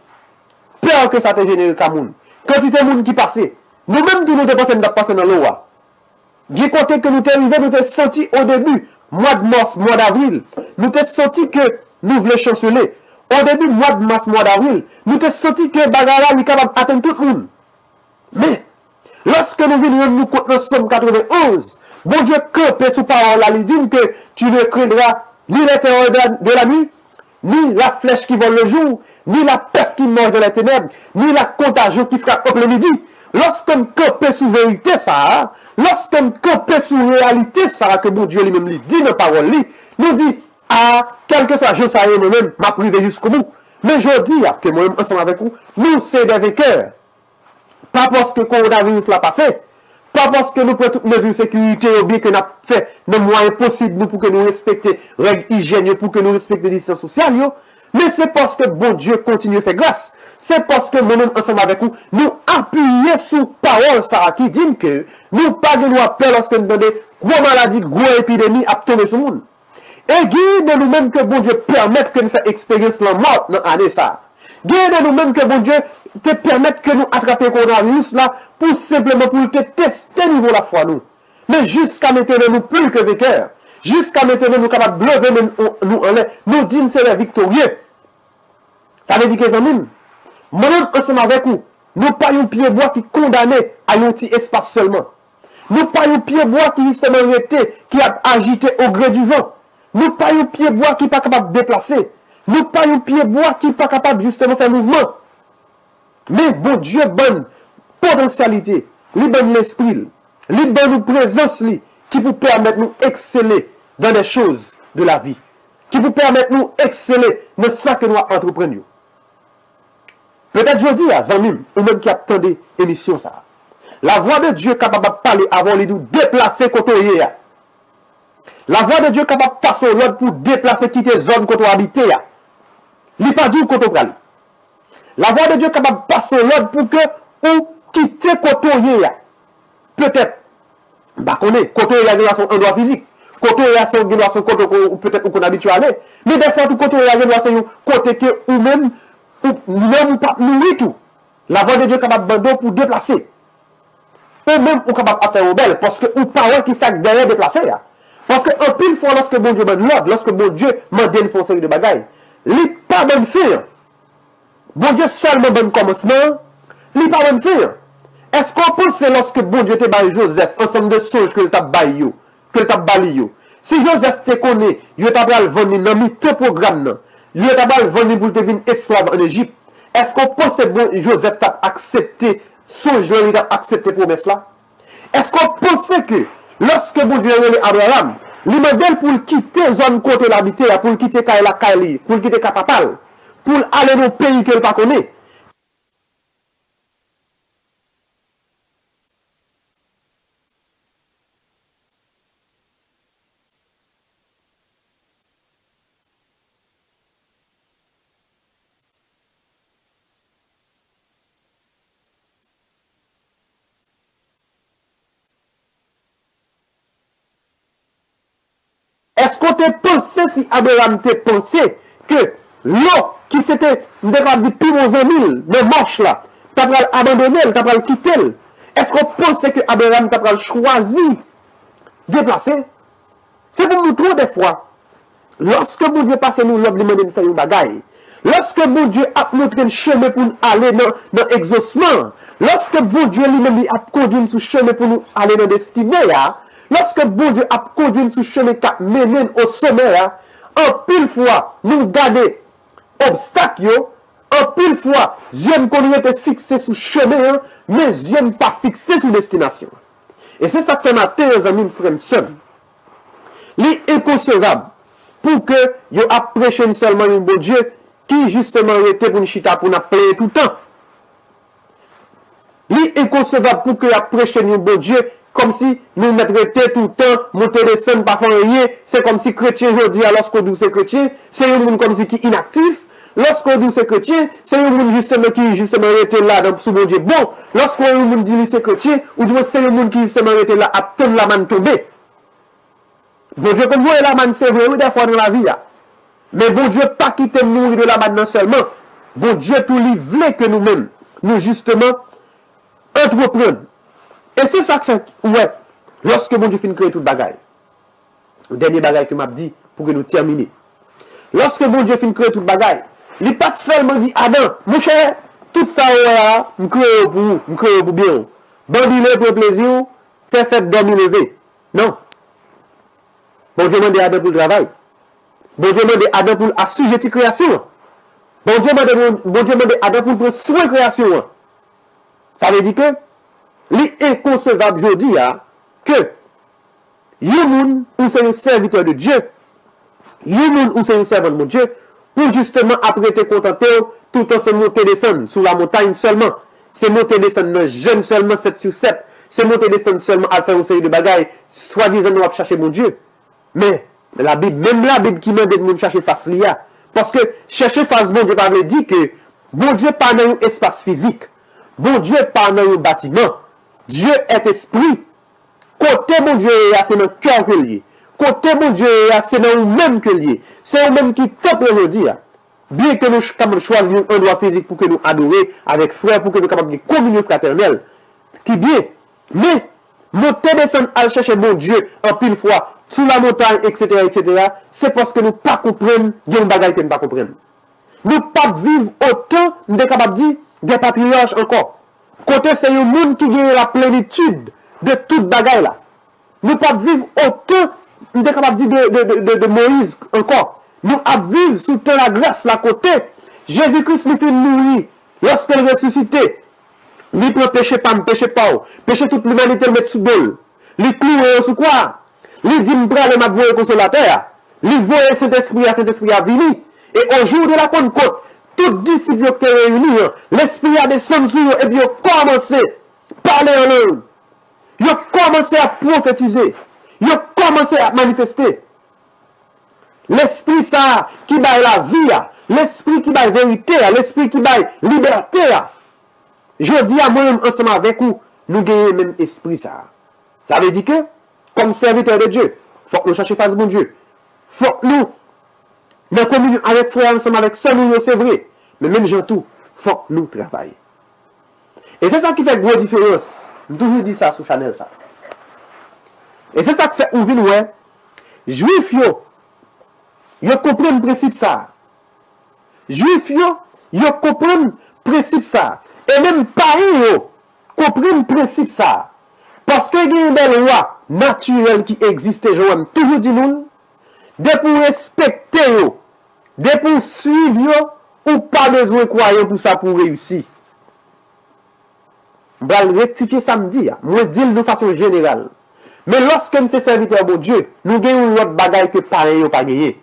peur que ça te génère Cameroun, quantité de monde qui passait, nous-mêmes, nous nous pensons de passer dans l'eau. Du côté que nous t'es arrivé, nous t'es senti au début, mois de mars, mois d'avril, nous t'es senti que nous voulons chanceler. Au début, mois de mars, mois d'avril, nous t'es senti que Bagara est capable d'atteindre tout le monde. Mais, lorsque nous venons nous compte dans Somme 91, bon Dieu, campé sous parole, il dit que tu ne craindras ni les terreurs de la nuit, ni la flèche qui vole le jour, ni la peste qui mange dans les ténèbres, ni la contagion qui frappe le midi. Lorsqu'on campe sous vérité ça, lorsqu'on campe sous réalité ça, que bon Dieu lui-même lui dit dans parole, nous dit, ah, quel que soit, je sais moi-même, m'a privé jusqu'au bout. Mais je dis que moi-même, ensemble avec vous, nous, c'est des vainqueurs. Pas parce que le coronavirus l'a passé, pas parce que nous prenons toutes mesures de sécurité, ou bien que nous avons fait le moyen possible pour que nous respections les règles hygiéniques, pour que nous respections les distances sociales, mais c'est parce que bon Dieu continue à faire grâce. C'est parce que nous-mêmes, ensemble avec vous, nous appuyons sur parole ça qui dit que nous pas de nous peur lorsque nous avons des gros maladies, gros épidémies à tomber sur le monde. Et guide nous-mêmes que bon Dieu permette que nous fassions expérience la mort dans l'année ça. Guide nous-mêmes que bon Dieu te permette que nous attrapions le coronavirus là pour simplement pour te tester niveau la foi nous. Mais jusqu'à maintenant, nous plus que vainqueurs. Jusqu'à maintenant, nous sommes capables de lever nous en l'air. Nous disons que c'est les victorieux. Ça veut dire que les amis, moi-même ensemble avec vous, nous pas un pied bois qui condamné à un petit espace seulement. Nous pas un pied bois qui justement arrêté, qui a agité au gré du vent. Nous pas un pied bois qui n'est pas capable de déplacer. Nous pas un pied bois qui n'est pas capable justement de faire mouvement. Mais bon Dieu, bonne potentialité, bonne l'esprit, bonne présence, qui vous permettre de nous exceller dans les choses de la vie. Qui vous permettre de nous exceller dans ce que nous entreprenons. Peut-être je dis à Zamim, ou même qui attendait l'émission ça. La voix de Dieu capable de parler avant de nous déplacer côté. La voix de Dieu capable de passer l'ordre pour déplacer, quitter les zones côté habité. Il n'est pas du côté aller. La voix de Dieu capable de passer l'ordre pour que ou quitter côté. Peut-être, bah connaît, côté il y a une endroit physique. Côté il y a son côté peut-être qu'on habitué à aller. Mais des fois, tout côté il y a un côté que ou même nous pas nourrir tout. La voix de Dieu est capable de pour déplacer. Ou même ou capable de faire au bel parce que ou parole qui s'est derrière déplacer. Parce que en pile fois lorsque bon Dieu donne l'ordre, lorsque bon Dieu m'a donné une série de bagailles, il pas bonne faire. Bon Dieu seulement bon commencement, il pas bonne faire. Est-ce qu'on pense lorsque bon Dieu te baille Joseph ensemble de songes que t'a baillé que t'a baillé. Si Joseph te connaît, il t'a pas vendre dans mi tout programme là. Il t'a pas vendre pour te venir esclave en Égypte. Est-ce qu'on pense que Joseph t'a accepté songe là, il a accepté promesse là? Est-ce qu'on pense que lorsque bon Dieu a Abraham, il m'a dit pour quitter zone côté l'habité, pour quitter Kaila Kaili, pour quitter Kapapal, pour aller dans le pays qu'elle pas connaît. Est-ce qu'on te pensé si Abraham te pensé que l'eau qui s'était dit plus aux amis, le marche là, t'as pas abandonné, t'as pas quitté. Est-ce qu'on pensait que Abraham t'a choisi déplacer? C'est pour nous trouver des fois. Lorsque bon Dieu passe nous l'homme demande de faire une bagaille. Lorsque bon Dieu a montré le chemin pour nous aller dans exaucement. Lorsque bon Dieu lui-même a conduit sur le chemin pour nous aller dans destinée. Lorsque bon Dieu a conduit sur le chemin qui mène au sommet. En pile fois, nous gardons obstacle. En pile fois, Dieu nous était fixé sur le chemin, mais Dieu n'est pas fixé sur destination. Et c'est ça que fait matin, les amis, frères et sœurs. Il est inconcevable pour que vous prêchiez seulement un bon Dieu qui justement était pour nous chita pour nous payer tout le temps. Il est inconcevable pour que vous prêchiez un bon Dieu comme si nous mettions tout le temps, monter des scènes, pas faire rien. C'est comme si chrétien aujourd'hui, lorsqu'on dit c'est chrétien, c'est un monde comme si qui est inactif. Lorsqu'on dit c'est chrétien, c'est un monde justement qui justement était là dans sous bon Dieu. Bon, lorsqu'on dit c'est chrétien, ou du moins c'est un monde qui justement était là à attendre la manne tomber. Bon Dieu, comme vous voyez la manne, c'est vrai, oui, des fois dans la vie. Mais bon Dieu, pas quitter nous de la manne non seulement. Bon Dieu, tout lui voulait que nous-mêmes, nous justement, entreprendre. Et c'est ça que fait, ouais, lorsque bon Dieu finit de créer toute bagaille. Le dernier bagaille que m'a dit pour que nous terminions. Lorsque bon Dieu finit de créer toute bagaille, il n'a pas seulement dit Adam, mon cher, tout ça, je crée pour vous, je crée pour bien. Bandit pour plaisir, fait dormir lever. Non. Bon Dieu demande à Adam pour le travail. Bon Dieu demande à Adam pour assujettir la création. Bon Dieu demande à Adam pour prendre soin de la création. Ça veut dire que, il est inconcevable, je dis, que, Youn ou c'est un serviteur de Dieu, Youn ou c'est un servant de Dieu, pour justement après te contenter, tout en se monter descendre sur la montagne seulement. C'est monter descendre jeune seulement 7 sur 7. C'est monter descendre seulement à faire une série de bagailles, soi-disant nous à chercher mon Dieu. Mais la Bible, même la Bible qui m'a dit de chercher face là. Parce que chercher face bon Dieu pas veut dire que bon Dieu pas dans un espace physique. Bon Dieu pas dans un bâtiment. Dieu est esprit. Côté bon Dieu, c'est dans le cœur que lié. Côté bon Dieu, c'est dans nous-mêmes que lié. C'est nous-mêmes qui top aujourd'hui. Bien que nous choisissions un endroit physique pour que nous adorions avec frère, pour que nous capables de communion fraternelle. Qui bien. Mais, monter descendre à chercher bon Dieu en pile fois, sous la montagne, etc., c'est parce que nous ne pas comprenons, il y a une bagaille que nous ne pas comprenons. Nous ne pas vivre autant, nous sommes capables de dire, des patriarches encore. Côté, c'est un monde qui gagne la plénitude de toute bagaille là. Nous ne pas vivre autant, nous sommes capables de dire de Moïse encore. Nous vivons sous la grâce là côté. Jésus-Christ nous fait mourir lorsqu'il ressuscité. Il peut pécher pas, pécher toute l'humanité, le mettre sous dol. Il clouer sous quoi? Il dit, m'prale m'a voyer consolateur. Il voyer Saint-Esprit à venir. Et au jour de la Pentecôte, tous les disciples qui sont réunis, l'Esprit a descendu sur eux et puis ils ont commencé à parler en langue. Ils ont commencé à prophétiser. Ils ont commencé à manifester. L'Esprit ça, qui baille la vie, l'Esprit qui baille vérité, l'Esprit qui baille liberté. Je dis à moi-même ensemble avec vous, nous gagnons le même esprit ça. Ça veut dire que, comme serviteur de Dieu, il faut que nous cherchions face bon Dieu. Il faut que nous, dans la communion avec frères ensemble, avec sœurs, c'est vrai. Mais même gens tout, il faut que nous travaillions. Et c'est ça qui fait une grosse différence. Je toujours dis ça sur Chanel ça. Et c'est ça qui fait ouvrir ouais. Juif yo comprennent le principe ça. Juif yo comprennent le principe ça. Et même païens yo comprennent le principe ça. Parce que il y a une belle loi naturelle qui existe, je vous toujours dit nous, de pour respecter yo, de pour suivre yo, ou pas besoin de croire pour ça pour réussir. Je vais rectifier samedi, moi dis de façon générale. Mais lorsque nous sommes serviteurs de Dieu, nous gagnons l'autre bagaille que pareil ou pas gagné.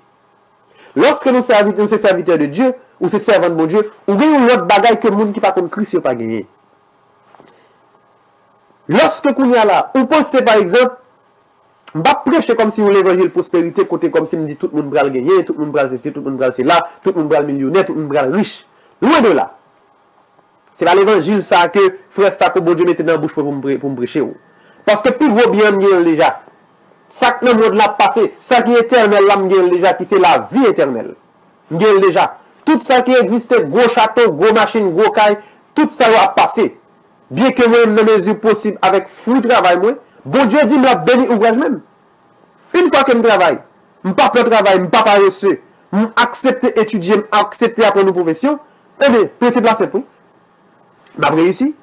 Lorsque nous sommes serviteurs de Dieu, ou c'est servants de Dieu, nous gagnons l'autre bagaille que le monde qui pas contre Christ n'a pas gagné. Lorsque nous y a là, on pense par exemple, on va prêcher comme si on l'évangile prospérité, côté comme si on dit tout le monde va gagner, tout le monde va ceci, tout le monde va là, tout le monde va millionnaire, tout le monde va riche. Loin de là. C'est pas l'évangile ça que frère Stako bon Dieu mette dans la bouche pour me prêcher. Parce que plus gros bien m'gèle déjà. Ça que le monde l'a passé, ça qui est éternel là m'gèle déjà, qui c'est la vie éternelle. M'gèle déjà. Tout ça qui existait, gros château, gros machine, gros caille, tout ça va passer. Bien que moi, dans mesure possible, avec fruit de travail, moi, bon Dieu dit, me béni ouvrage même. Une fois que je travaille, je pas peur de travail, je pas paresseux, je accepter étudier, je accepter apprendre une profession, eh bien, principe là c'est pour. Je réussi.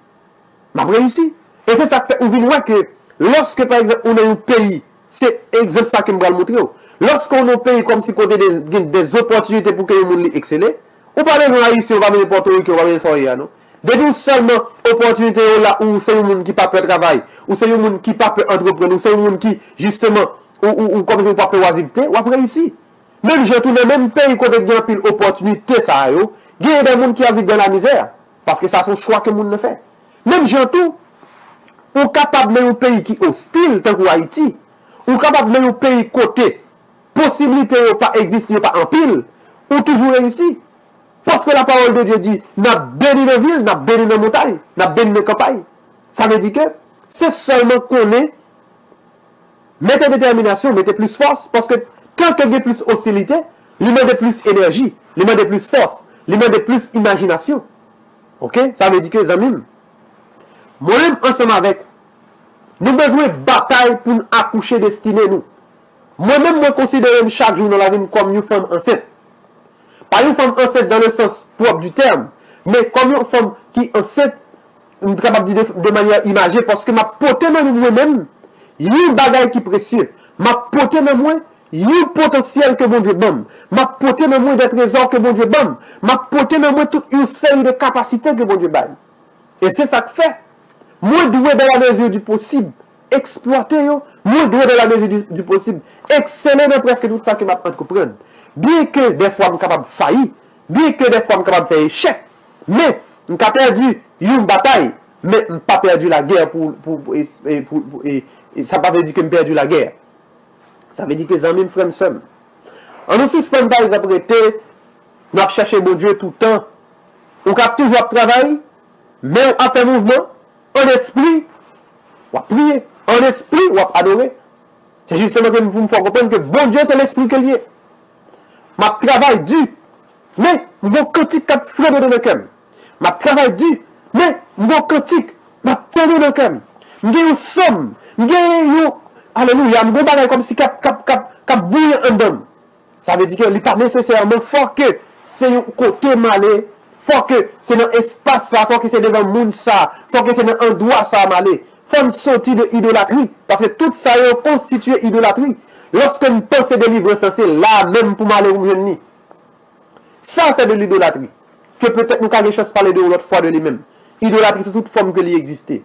Je réussi. Et c'est ça qui fait, on voit que lorsque par exemple on a un pays, c'est exemple ça que je vais montrer. Lorsqu'on a un pays comme si côté des opportunités pour que les gens excellent, on parle de Haïti, on va venir Porto Rico, on va venir Soria, non? Depuis seulement opportunité là où c'est un monde qui pas peut travail, ou c'est un monde qui pas peut entreprendre, ou c'est un monde qui justement ou comme si on pas peut oisiveté, ou après ici. Même j'ai tout le même pays côté bien pile opportunité ça yo, il y a des gens qui vivent dans la misère parce que ça c'est un choix que le monde ne fait. Même j'ai tout ou capable de un pays qui hostile tel que Haïti, ou capable de un pays côté possibilité pas existe pas en pile, ou toujours réussi. Parce que la parole de Dieu dit, n'a béni nos villes, n'a béni nos montagnes, n'a béni nos campagnes. Ça veut dire que c'est seulement qu'on est, mettez détermination, mettez plus force, parce que tant qu'il y a plus hostilité, il met de plus énergie, il met de plus force, il met de plus imagination. Ok? Ça veut dire que, les amis, moi-même, ensemble avec, nous avons besoin de bataille pour nous accoucher destinée, nous. Moi-même, je considère chaque jour dans la vie comme une femme enceinte. Pas une femme enceinte dans le sens propre du terme, mais comme une femme qui est enceinte, je suis capable de dire de manière imagée, parce que ma portée dans moi-même, il y a une bagaille qui est précieuse. Ma portée dans moi, il y a un potentiel que bon Dieu donne. Ma portée dans moi des trésors que bon Dieu donne. Ma portée dans moi toute une série de capacités que bon Dieu baille. Et c'est ça que fait. Moi, doué dans la mesure du possible, exploiter, moi, doué dans la mesure du possible, exceller dans presque tout ça que je vais entreprendre. Bien que des fois, je suis capable de faillir, bien que des fois, je suis capable de faire échec, mais je suis perdu une bataille, mais je n'ai pas perdu la guerre et ça ne veut pas dire que je perdu la guerre. Ça veut dire que les amis, frères, sommes. On ne suspend pas les apprêtés, nous avons cherché mon Dieu tout le temps. On a toujours travaillé, mais on a fait mouvement, en esprit, on a prié, en esprit, on a adoré. C'est justement que vous me faites comprendre que bon Dieu, c'est l'esprit que lié. Ma travail dur, mais mon cantique a frappé dans le cœur. Ma travail dur, mais mon cantique m'a tenu dans le cœur. J'ai une somme, j'ai une. Alléluia, je suis comme si cap bouillir un homme. Ça veut dire que ce n'est pas nécessairement fort que c'est un côté malé, fort que c'est dans l'espace ça, fort que c'est devant le monde ça, fort que c'est dans un endroit ça malé. Faut sortir de l'idolâtrie, parce que tout ça est constitué idolâtrie. Lorsque nous pensons de livrer ça, c'est là même pour m'aller où je n'y. Ça, c'est de l'idolâtrie. Que peut-être nous avons chance de parler de l'autre fois de lui-même. Idolâtrie, c'est toute forme que lui existait.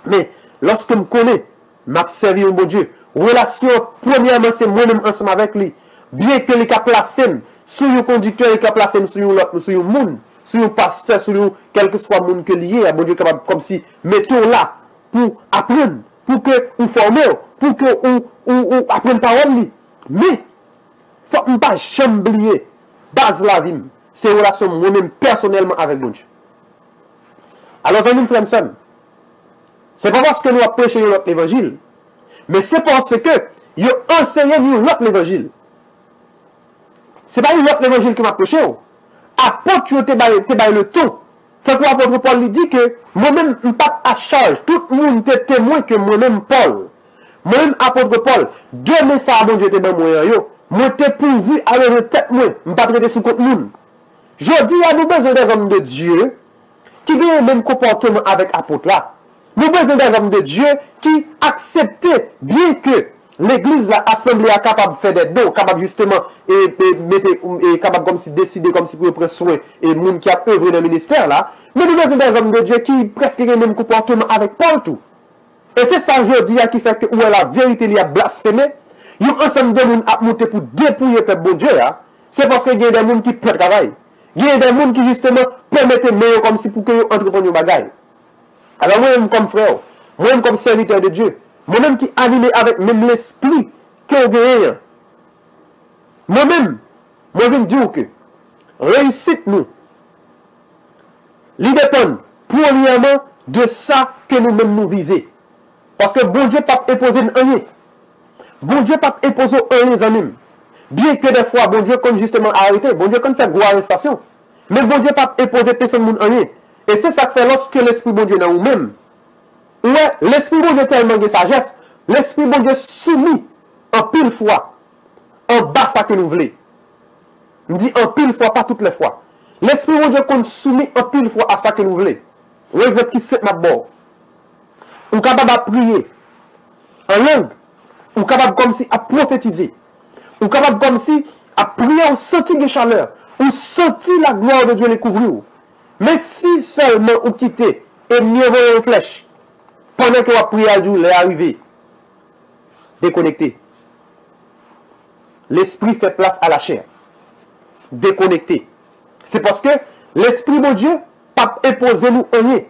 Mais lorsque je connais, m'a servi au bon Dieu. Relation, premièrement, c'est moi-même ensemble avec lui. Bien que les cas placé sur le conducteur, les cas placé sur le monde, sur le pasteur, sur quel que soit le monde que lié, bon Dieu capable comme si mettons là pour apprendre, pour que vous formez, pour que vous appreniez parole. Mais, faut ne pas jamais oublier, base la vie, c'est relation moi-même personnellement avec mon Dieu. Alors, amis frères, c'est pas parce que nous avons prêché notre évangile, mais c'est parce que nous avons enseigné notre évangile. Ce n'est pas notre évangile que m'a prêché. Apôtre, tu as le ton. C'est pour l'apôtre Paul lui dit que moi-même, je ne suis pas à charge. Tout le monde est témoin que moi-même, Paul. Moi-même, apôtre Paul, deux messages à mon Dieu, moi, je pourvu à la tête, moi, je ne suis pas traité sous contre monde. Je dis à nous besoin des hommes de Dieu qui ont le même comportement avec l'apôtre là. Nous avons besoin des hommes de Dieu qui acceptaient, bien que l'église, l'assemblée est capable de faire des dons, capable justement, et capable comme si décider, comme si pour prendre soin, et les gens qui a œuvré dans le ministère là, mais nous avons des hommes de Dieu qui presque ont le même comportement avec Paul tout. Et c'est ça, je dis, qui fait que où est la vérité, il y a blasphémé, il y a un ensemble de gens à monter pour dépouiller le bon Dieu là, c'est parce qu'il y a des gens qui peuvent travailler. Il y a des gens qui justement permettent meilleur comme si pour que entreprennent des bagailles. Alors moi-même comme frère, moi-même comme serviteur de Dieu, moi-même qui animé avec même l'esprit que vous gagnez. Moi-même, je dis que réussite nous, il dépend premièrement de ça que nous-mêmes nous visons. Parce que bon Dieu n'a pas imposé rien. Bon Dieu n'a pas imposé rien, les amis. Bien que des fois, bon Dieu compte justement arrêter, bon Dieu compte faire grosse arrestation. Mais bon Dieu n'a pas imposé personne rien. Et c'est ça que fait lorsque l'Esprit bon Dieu dans nous-mêmes. Ouais, l'Esprit bon Dieu tellement de sagesse, l'Esprit bon Dieu soumis en pile fois en bas ça que nous voulons. On dit en pile fois, pas toutes les fois. L'Esprit de Dieu qu'on soumet en pile fois à ça que nous voulons. Un exemple qui c'est ma bord. On est capable de prier en langue. On est capable comme si à prophétiser. On est capable comme si à prier, on sentit des chaleurs. On sentit la gloire de Dieu les couvrir. Mais si seulement on quitte et mieux voler une flèche, pendant que on prier à Dieu, les arriver, déconnecté. L'esprit fait place à la chair. Déconnecté. C'est parce que l'esprit de Dieu pas imposé nous rien.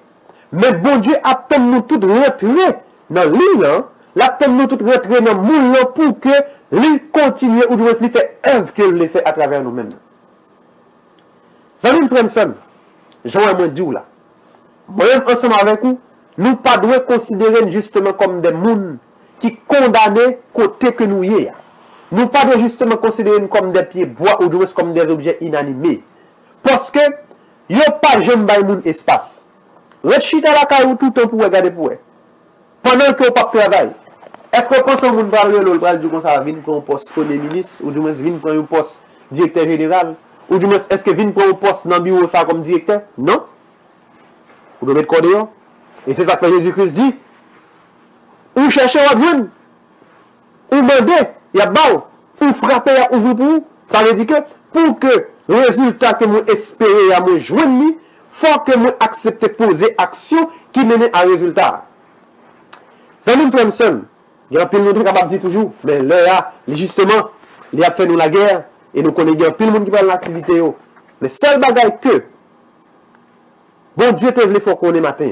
Mais bon Dieu attend nous tout rentrer dans l'île, l'attend nous tout rentrer dans le moule pour que lui continue ou doit lui faire œuvre que le fait à travers nous-mêmes. Salut frère, Jean et moi là. Moi-même ensemble avec vous, nous pas devons considérer justement comme des gens qui condamnent côté que nous y est. Nous pas devons justement considérer comme des pieds bois ou comme des objets inanimés. Parce que yo pas jamais bay moun espace. Rechita la caillou tout le temps pour regarder pour eux. Pendant que vous pas travail. Est-ce que vous pensez que vous parlez le bras du conseil vinn pour un poste premier ministre ou du moins vinn pour un poste directeur général ou du moins est-ce que vinn pour un poste dans le bureau ça comme directeur? Non. Vous devez mettre cordéon. Et c'est ça que Jésus-Christ dit. Ou chercher ou joindre. Ou demander, il y a bal. Ou frapper, il y a ouvrir pour vous. Ça veut dire que pour que le résultat que vous espérez à me joindre, il faut que vous acceptez poser action qui mène à un résultat. Ça nous fait seul. Il y a plein de monde qui dit toujours, mais là, justement, il a fait nous la guerre et nous connaissons plein de monde qui parle de l'activité. Mais seul bagaille que, bon Dieu te veut faut qu'on ait matin.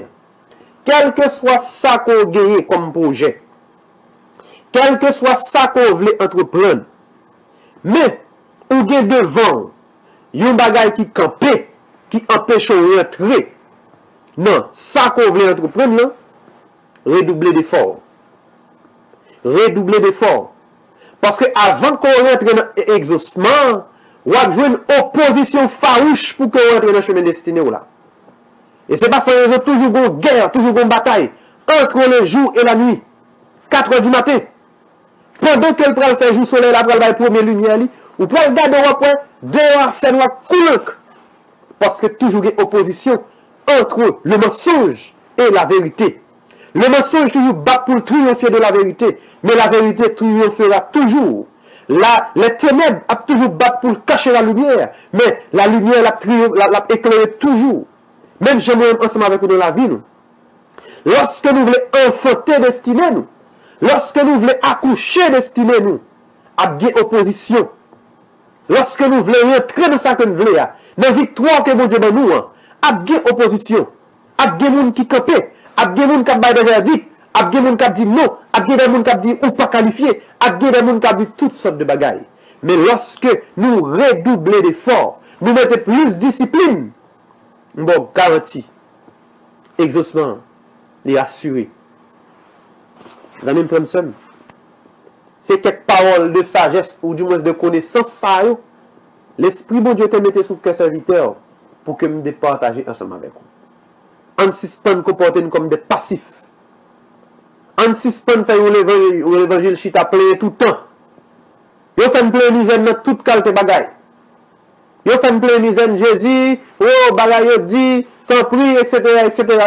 Quel que soit ça qu'on gagne comme projet, quel que soit ça qu'on veut entreprendre, mais on gagne devant, il y a un bagage qui campe, qui empêche de rentrer. Non, ça qu'on veut entreprendre, redoubler d'efforts. Redoubler d'efforts. Parce que avant qu'on rentre dans l'exaucement, on a joué une opposition farouche pour qu'on rentre dans le chemin destiné là. Et c'est pas sans raison, toujours une guerre, toujours une bataille, entre le jour et la nuit. 4 heures du matin. Pendant que le pral fait jour soleil, la pral va première lumière, ou pral garder au point, dehors, c'est noir coulant. Parce que toujours une opposition entre le mensonge et la vérité. Le mensonge toujours bat pour triompher de la vérité, mais la vérité triomphera toujours. Les ténèbres a toujours battu pour cacher la lumière, mais la lumière l'a éclairé toujours. Même j'aimerais ensemble avec nous dans la vie, nous. Lorsque nous voulons enfanter destinée, nous. Lorsque nous voulons accoucher destinée, nous. À bien opposition. Lorsque nous voulons rentrer dans ça que nous voulons, dans la victoire que mon Dieu donne nous, à bien opposition. À bien monde qui campent, à bien monde qui baille des verdicts, à bien monde qui dit non, à bien des gens qui dit ou pas qualifié, à bien des gens qui dit toutes sortes de bagailles. Mais lorsque nous redoublons d'efforts, nous mettons plus de discipline, bon, garantie, exaucement, les assuré. Les amis, frères, c'est quelques paroles de sagesse ou du moins de connaissance, ça, l'Esprit bon Dieu te mette sous que serviteur pour que nous départager ensemble avec vous. On suspend comporter comme des passifs. On suspend faire l'évangile chita plein tout le temps. Yo fait une pleine dans toute qualité bagaille. Yo fait une pleine Jésus, oh bagaille yo dit, compris, etc.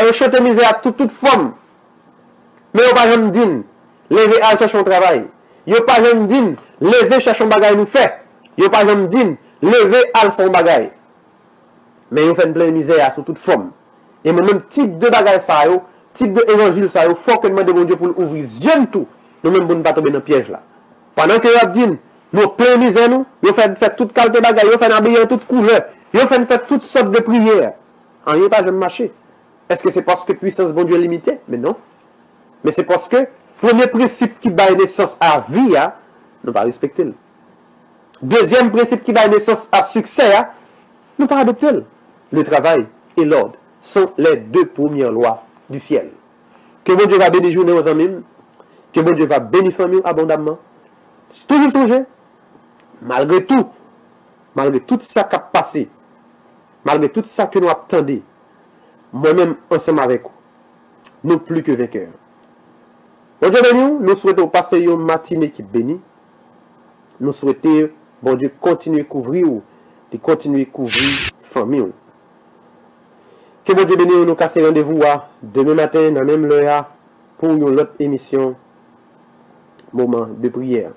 Yo chante misère à toute forme. Mais yo pas jamais dit, lever à chercher un travail. Yo pas jamais dit, lever chercher un bagaille nous fait. Yo pas jamais dit, lever à faire un bagaille. Mais yo fait une pleine misère sous toute forme. Et même type de bagaille ça yo, type de évangile ça yo, faut que nous demande Dieu pour ouvrir yeux tout. Nous même ne pas tomber dans le piège là. Pendant que yo dit nous plein misère nous, yo fait toute qualité bagaille, yo fait habiller toute couleur, yo fait toutes sortes de prières. En rien pas jamais marché. Est-ce que c'est parce que puissance bon Dieu est limitée? Mais non. Mais c'est parce que premier principe qui donne naissance à vie, nous pas respecter. Deuxième principe qui donne naissance à succès, nous pas adopter. Le travail et l'ordre sont les deux premières lois du ciel. Que bon Dieu va bénir nos amis, que bon Dieu va bénir famille abondamment. C'est toujours songer. Malgré tout ça qui a passé, malgré tout ça que nous attendons, moi-même ensemble avec vous, nous plus que vainqueurs. Bon Dieu béni, nous souhaitons passer une matinée qui bénit, nous souhaitons, bon Dieu, continuer à couvrir ou, de continuer à couvrir famille. Que bon Dieu bénisse nous casser rendez-vous demain matin dans la même heure pour une autre émission, moment de prière.